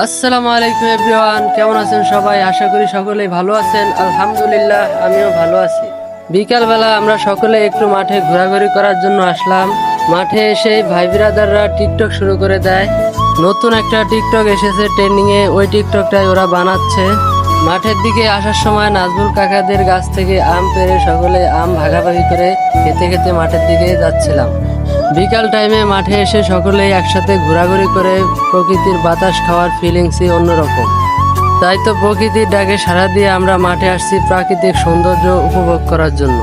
আসসালামু আলাইকুম এভরিওয়ান, কেমন আছেন সবাই? আশা করি সকলেই ভালো আছেন। আলহামদুলিল্লাহ, আমিও ভালো আছি। বিকালবেলা আমরা সকলে একটু মাঠে ঘোরাঘুরি করার জন্য আসলাম। মাঠে এসে ভাই বিরাদাররা টিকটক শুরু করে দেয়। নতুন একটা টিকটক এসেছে ট্রেন্ডিংয়ে, ওই টিকটকটাই ওরা বানাচ্ছে। মাঠের দিকে আসার সময় নাজমুল কাকাদের গাছ থেকে আম পেড়ে সকলে আম ভাগাভাগি করে খেতে খেতে মাঠের দিকে যাচ্ছিলাম। বিকাল টাইমে মাঠে এসে সকলেই একসাথে ঘোরাঘুরি করে প্রকৃতির বাতাস খাওয়ার ফিলিংসই অন্যরকম। তাই তো প্রকৃতির ডাকে সাড়া দিয়ে আমরা মাঠে আসছি প্রাকৃতিক সৌন্দর্য উপভোগ করার জন্য।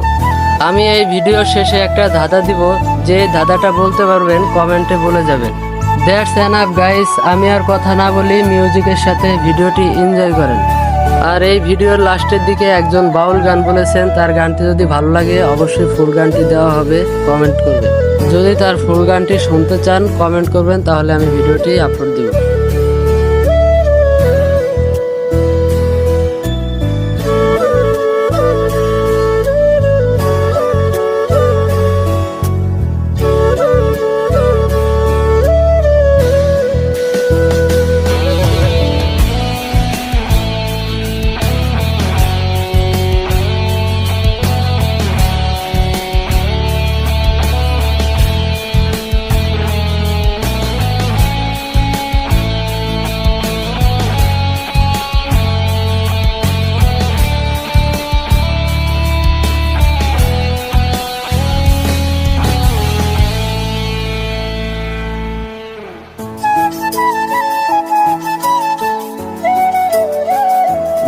আমি এই ভিডিওর শেষে একটা ধাঁধা দিব, যে ধাঁধাটা বলতে পারবেন কমেন্টে বলে যাবেন। দ্যাটস এনাফ গাইস, আমি আর কথা না বলি মিউজিকের সাথে ভিডিওটি এনজয় করেন। আর এই ভিডিওর লাস্টের দিকে একজন বাউল গান বলেছেন, তার গানটি যদি ভালো লাগে অবশ্যই ফুল গানটি দেওয়া হবে, কমেন্ট করবেন। যদি তার ফুল গানটি শুনতে চান কমেন্ট করবেন, তাহলে আমি ভিডিওটি আপলোড দিব।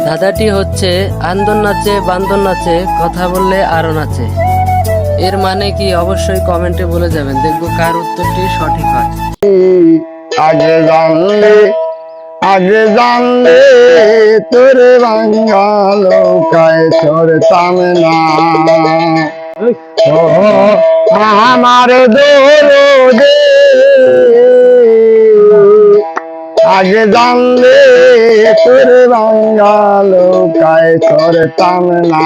ধাঁধাটি হচ্ছে, আন্দর নাচে বান্দর নাচে, কথা বললে আরো নাচে। এর মানে কি অবশ্যই কমেন্টে বলে যাবেন, দেখবো কার উত্তরটি সঠিক হয়। আগে জানলে আগে জানলে তোরে বাঙ্গালো কায় সরতাম না। ও আমার দোরে আগে জানলে তোরে বাঙ্গালো কায় সরতাম না।